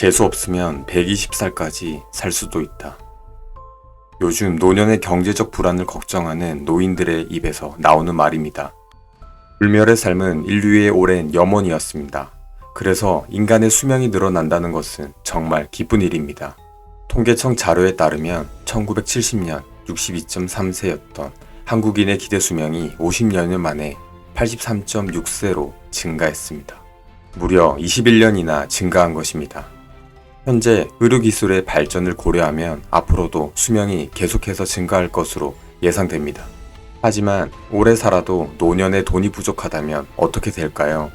재수 없으면 120살까지 살 수도 있다. 요즘 노년의 경제적 불안을 걱정하는 노인들의 입에서 나오는 말입니다. 불멸의 삶은 인류의 오랜 염원이었습니다. 그래서 인간의 수명이 늘어난다는 것은 정말 기쁜 일입니다. 통계청 자료에 따르면 1970년 62.3세였던 한국인의 기대 수명이 50여년 만에 83.6세로 증가했습니다. 무려 21년이나 증가한 것입니다. 현재 의료기술의 발전을 고려하면 앞으로도 수명이 계속해서 증가할 것으로 예상됩니다. 하지만 오래 살아도 노년에 돈이 부족하다면 어떻게 될까요?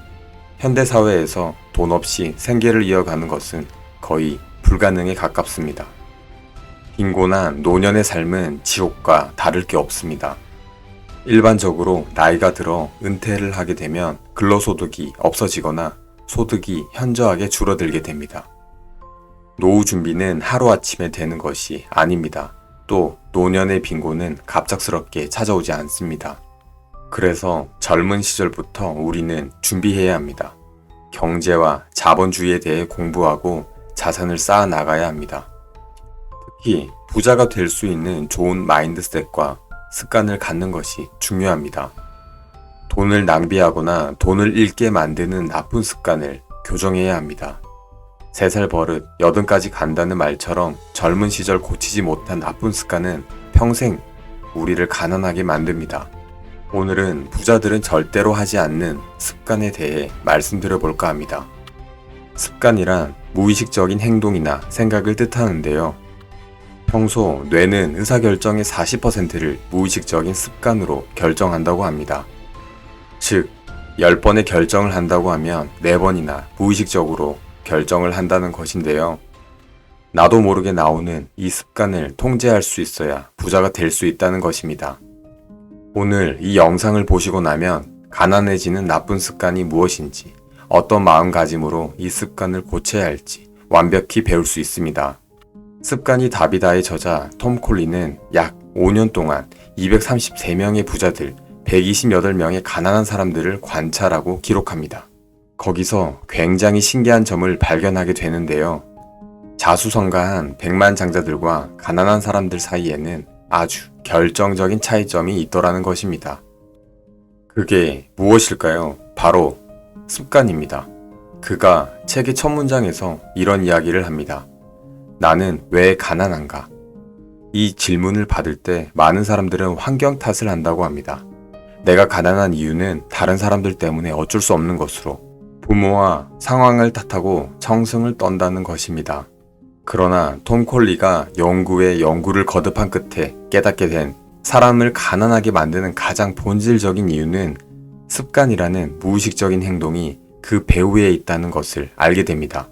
현대사회에서 돈 없이 생계를 이어가는 것은 거의 불가능에 가깝습니다. 빈곤한 노년의 삶은 지옥과 다를 게 없습니다. 일반적으로 나이가 들어 은퇴를 하게 되면 근로소득이 없어지거나 소득이 현저하게 줄어들게 됩니다. 노후 준비는 하루아침에 되는 것이 아닙니다. 또 노년의 빈곤은 갑작스럽게 찾아오지 않습니다. 그래서 젊은 시절부터 우리는 준비해야 합니다. 경제와 자본주의에 대해 공부하고 자산을 쌓아 나가야 합니다. 특히 부자가 될 수 있는 좋은 마인드셋과 습관을 갖는 것이 중요합니다. 돈을 낭비하거나 돈을 잃게 만드는 나쁜 습관을 교정해야 합니다. 3살 버릇 80까지 간다는 말처럼 젊은 시절 고치지 못한 나쁜 습관은 평생 우리를 가난하게 만듭니다. 오늘은 부자들은 절대로 하지 않는 습관에 대해 말씀드려 볼까 합니다. 습관이란 무의식적인 행동이나 생각을 뜻하는데요. 평소 뇌는 의사결정의 40%를 무의식적인 습관으로 결정한다고 합니다. 즉, 10번의 결정을 한다고 하면 4번이나 무의식적으로 결정을 한다는 것인데요. 나도 모르게 나오는 이 습관을 통제할 수 있어야 부자가 될 수 있다는 것입니다. 오늘 이 영상을 보시고 나면 가난해지는 나쁜 습관이 무엇인지, 어떤 마음가짐으로 이 습관을 고쳐야 할지 완벽히 배울 수 있습니다. 습관이 답이다의 저자 톰 콜리는 약 5년 동안 233명의 부자들, 128명의 가난한 사람들을 관찰하고 기록합니다. 거기서 굉장히 신기한 점을 발견하게 되는데요. 자수성가한 백만장자들과 가난한 사람들 사이에는 아주 결정적인 차이점이 있더라는 것입니다. 그게 무엇일까요? 바로 습관입니다. 그가 책의 첫 문장에서 이런 이야기를 합니다. 나는 왜 가난한가? 이 질문을 받을 때 많은 사람들은 환경 탓을 한다고 합니다. 내가 가난한 이유는 다른 사람들 때문에 어쩔 수 없는 것으로 부모와 상황을 탓하고 청승을 떤다는 것입니다. 그러나 톰 콜리가 연구에 연구를 거듭한 끝에 깨닫게 된 사람을 가난하게 만드는 가장 본질적인 이유는 습관이라는 무의식적인 행동이 그 배후에 있다는 것을 알게 됩니다.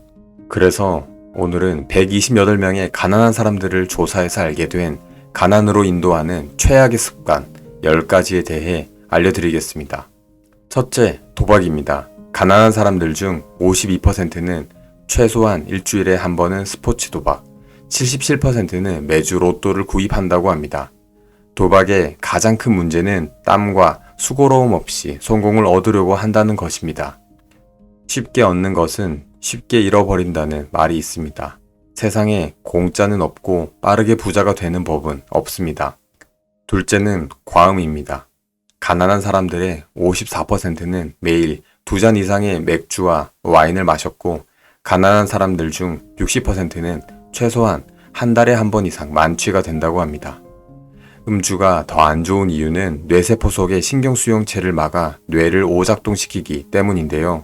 그래서 오늘은 128명의 가난한 사람들을 조사해서 알게 된 가난으로 인도하는 최악의 습관 10가지에 대해 알려드리겠습니다. 첫째, 도박입니다. 가난한 사람들 중 52%는 최소한 일주일에 한 번은 스포츠 도박, 77%는 매주 로또를 구입한다고 합니다. 도박의 가장 큰 문제는 땀과 수고로움 없이 성공을 얻으려고 한다는 것입니다. 쉽게 얻는 것은 쉽게 잃어버린다는 말이 있습니다. 세상에 공짜는 없고 빠르게 부자가 되는 법은 없습니다. 둘째는 과음입니다. 가난한 사람들의 54%는 매일 2잔 이상의 맥주와 와인을 마셨고, 가난한 사람들 중 60%는 최소한 한 달에 한 번 이상 만취가 된다고 합니다. 음주가 더 안 좋은 이유는 뇌세포 속의 신경수용체를 막아 뇌를 오작동시키기 때문인데요.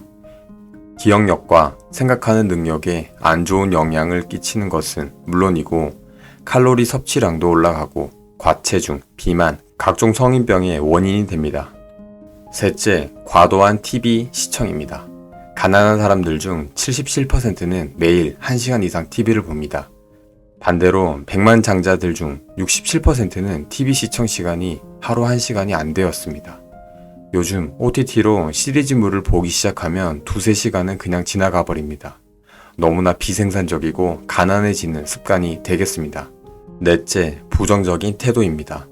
기억력과 생각하는 능력에 안 좋은 영향을 끼치는 것은 물론이고, 칼로리 섭취량도 올라가고 과체중, 비만, 각종 성인병의 원인이 됩니다. 셋째, 과도한 TV 시청입니다. 가난한 사람들 중 77%는 매일 1시간 이상 TV를 봅니다. 반대로 백만장자들 중 67%는 TV 시청 시간이 하루 1시간이 안 되었습니다. 요즘 OTT로 시리즈물을 보기 시작하면 2-3시간은 그냥 지나가 버립니다. 너무나 비생산적이고 가난해지는 습관이 되겠습니다. 넷째, 부정적인 태도입니다.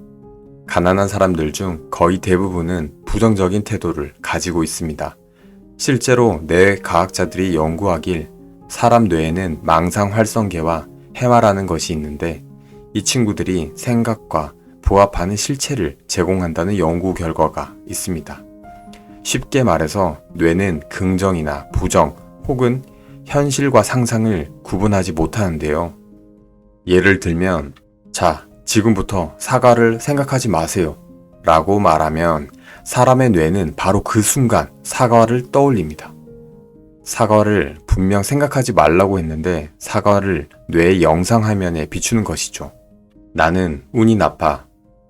가난한 사람들 중 거의 대부분은 부정적인 태도를 가지고 있습니다. 실제로 뇌과학자들이 연구하길 사람 뇌에는 망상 활성계와 해마라는 것이 있는데 이 친구들이 생각과 부합하는 실체를 제공한다는 연구 결과가 있습니다. 쉽게 말해서 뇌는 긍정이나 부정 혹은 현실과 상상을 구분하지 못하는데요. 예를 들면, 자, 지금부터 사과를 생각하지 마세요 라고 말하면 사람의 뇌는 바로 그 순간 사과를 떠올립니다. 사과를 분명 생각하지 말라고 했는데 사과를 뇌의 영상화면에 비추는 것이죠. 나는 운이 나빠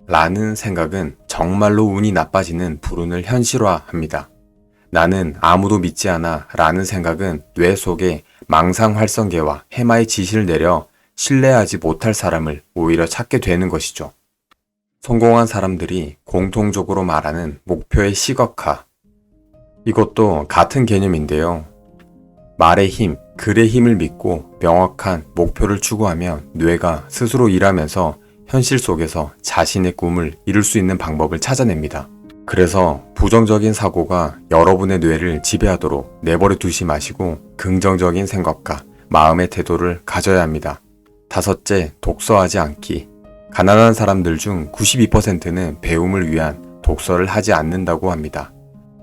라는 생각은 정말로 운이 나빠지는 불운을 현실화합니다. 나는 아무도 믿지 않아 라는 생각은 뇌 속에 망상 활성계와 해마의 지시를 내려 신뢰하지 못할 사람을 오히려 찾게 되는 것이죠. 성공한 사람들이 공통적으로 말하는 목표의 시각화. 이것도 같은 개념인데요. 말의 힘, 글의 힘을 믿고 명확한 목표를 추구하면 뇌가 스스로 일하면서 현실 속에서 자신의 꿈을 이룰 수 있는 방법을 찾아냅니다. 그래서 부정적인 사고가 여러분의 뇌를 지배하도록 내버려 두지 마시고 긍정적인 생각과 마음의 태도를 가져야 합니다. 5째, 독서하지 않기. 가난한 사람들 중 92%는 배움을 위한 독서를 하지 않는다고 합니다.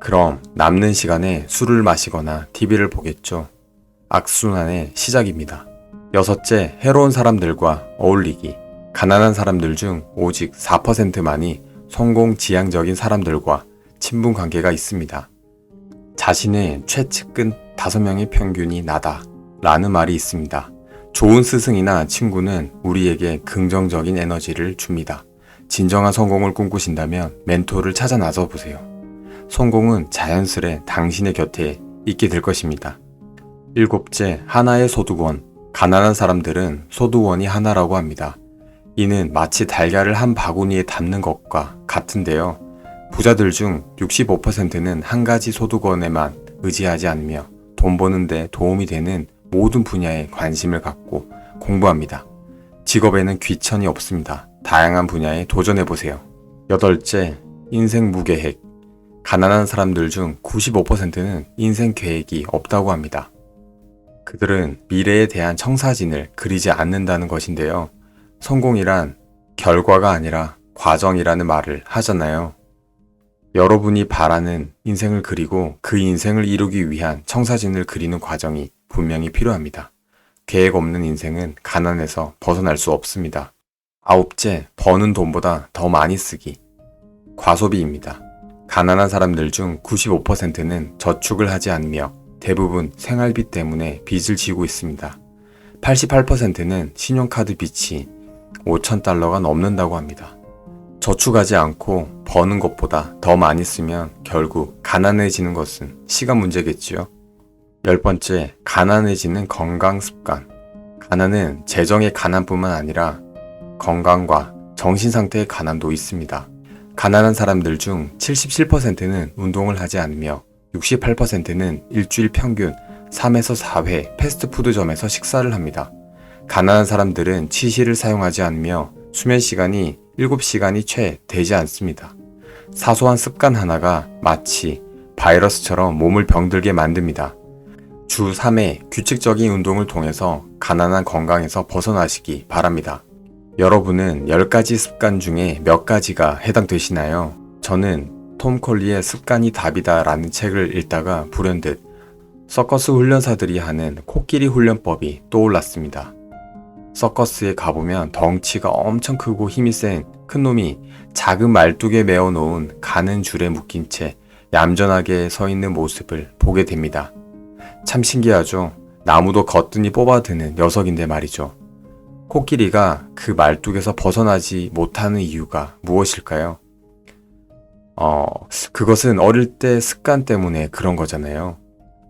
그럼 남는 시간에 술을 마시거나 TV를 보겠죠. 악순환의 시작입니다. 6째, 해로운 사람들과 어울리기. 가난한 사람들 중 오직 4%만이 성공 지향적인 사람들과 친분 관계가 있습니다. 자신의 최측근 5명의 평균이 나다 라는 말이 있습니다. 좋은 스승이나 친구는 우리에게 긍정적인 에너지를 줍니다. 진정한 성공을 꿈꾸신다면 멘토를 찾아 나서 보세요. 성공은 자연스레 당신의 곁에 있게 될 것입니다. 7째, 하나의 소득원. 가난한 사람들은 소득원이 하나라고 합니다. 이는 마치 달걀을 한 바구니에 담는 것과 같은데요. 부자들 중 65%는 한 가지 소득원에만 의지하지 않으며 돈 버는 데 도움이 되는 모든 분야에 관심을 갖고 공부합니다. 직업에는 귀천이 없습니다. 다양한 분야에 도전해보세요. 8째, 인생 무계획. 가난한 사람들 중 95%는 인생 계획이 없다고 합니다. 그들은 미래에 대한 청사진을 그리지 않는다는 것인데요. 성공이란 결과가 아니라 과정이라는 말을 하잖아요. 여러분이 바라는 인생을 그리고 그 인생을 이루기 위한 청사진을 그리는 과정이 분명히 필요합니다. 계획 없는 인생은 가난에서 벗어날 수 없습니다. 9째, 버는 돈보다 더 많이 쓰기. 과소비입니다. 가난한 사람들 중 95%는 저축을 하지 않으며 대부분 생활비 때문에 빚을 지고 있습니다. 88%는 신용카드 빚이 $5,000가 넘는다고 합니다. 저축하지 않고 버는 것보다 더 많이 쓰면 결국 가난해지는 것은 시간 문제겠지요. 10번째, 가난해지는 건강 습관. 가난은 재정의 가난뿐만 아니라 건강과 정신 상태의 가난도 있습니다. 가난한 사람들 중 77%는 운동을 하지 않으며 68%는 일주일 평균 3에서 4회 패스트푸드점에서 식사를 합니다. 가난한 사람들은 치실을 사용하지 않으며 수면 시간이 7시간이 채 되지 않습니다. 사소한 습관 하나가 마치 바이러스처럼 몸을 병들게 만듭니다. 주 3회 규칙적인 운동을 통해서 가난한 건강에서 벗어나시기 바랍니다. 여러분은 10가지 습관 중에 몇 가지가 해당되시나요? 저는 톰 콜리의 습관이 답이다 라는 책을 읽다가 불현듯 서커스 훈련사들이 하는 코끼리 훈련법이 떠올랐습니다. 서커스에 가보면 덩치가 엄청 크고 힘이 센 큰 놈이 작은 말뚝에 메어 놓은 가는 줄에 묶인 채 얌전하게 서 있는 모습을 보게 됩니다. 참 신기하죠? 나무도 거뜬히 뽑아드는 녀석인데 말이죠. 코끼리가 그 말뚝에서 벗어나지 못하는 이유가 무엇일까요? 그것은 어릴 때 습관 때문에 그런 거잖아요.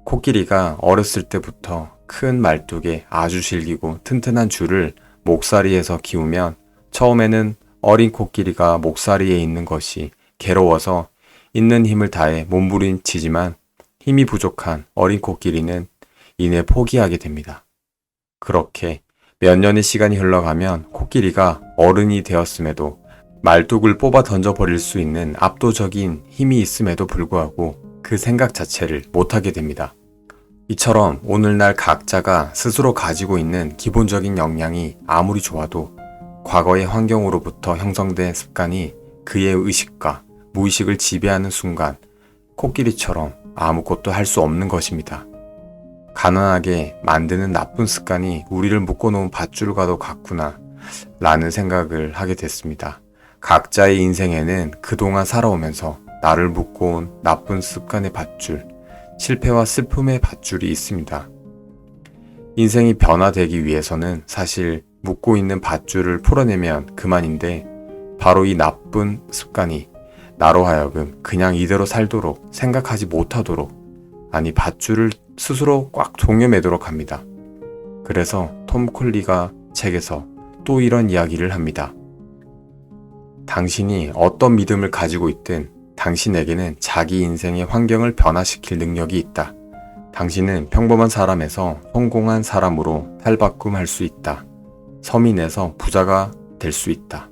코끼리가 어렸을 때부터 큰 말뚝에 아주 질기고 튼튼한 줄을 목살이에서 기우면 처음에는 어린 코끼리가 목살이에 있는 것이 괴로워서 있는 힘을 다해 몸부림치지만 힘이 부족한 어린 코끼리는 이내 포기하게 됩니다. 그렇게 몇 년의 시간이 흘러가면 코끼리가 어른이 되었음에도 말뚝을 뽑아 던져버릴 수 있는 압도적인 힘이 있음에도 불구하고 그 생각 자체를 못하게 됩니다. 이처럼 오늘날 각자가 스스로 가지고 있는 기본적인 역량이 아무리 좋아도 과거의 환경으로부터 형성된 습관이 그의 의식과 무의식을 지배하는 순간 코끼리처럼 아무것도 할 수 없는 것입니다. 가난하게 만드는 나쁜 습관이 우리를 묶어놓은 밧줄과도 같구나 라는 생각을 하게 됐습니다. 각자의 인생에는 그동안 살아오면서 나를 묶어온 나쁜 습관의 밧줄, 실패와 슬픔의 밧줄이 있습니다. 인생이 변화되기 위해서는 사실 묶고 있는 밧줄을 풀어내면 그만인데 바로 이 나쁜 습관이 나로 하여금 그냥 이대로 살도록 생각하지 못하도록 아니 밧줄을 스스로 꽉 동여매도록 합니다. 그래서 톰 콜리가 책에서 또 이런 이야기를 합니다. 당신이 어떤 믿음을 가지고 있든 당신에게는 자기 인생의 환경을 변화시킬 능력이 있다. 당신은 평범한 사람에서 성공한 사람으로 탈바꿈할 수 있다. 서민에서 부자가 될 수 있다.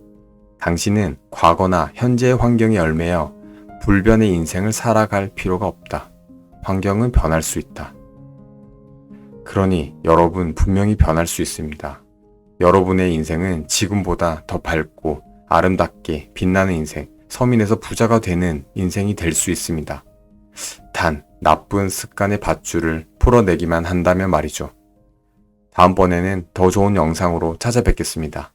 당신은 과거나 현재의 환경에 얽매여 불변의 인생을 살아갈 필요가 없다. 환경은 변할 수 있다. 그러니 여러분 분명히 변할 수 있습니다. 여러분의 인생은 지금보다 더 밝고 아름답게 빛나는 인생, 서민에서 부자가 되는 인생이 될 수 있습니다. 단 나쁜 습관의 밧줄을 풀어내기만 한다면 말이죠. 다음번에는 더 좋은 영상으로 찾아뵙겠습니다.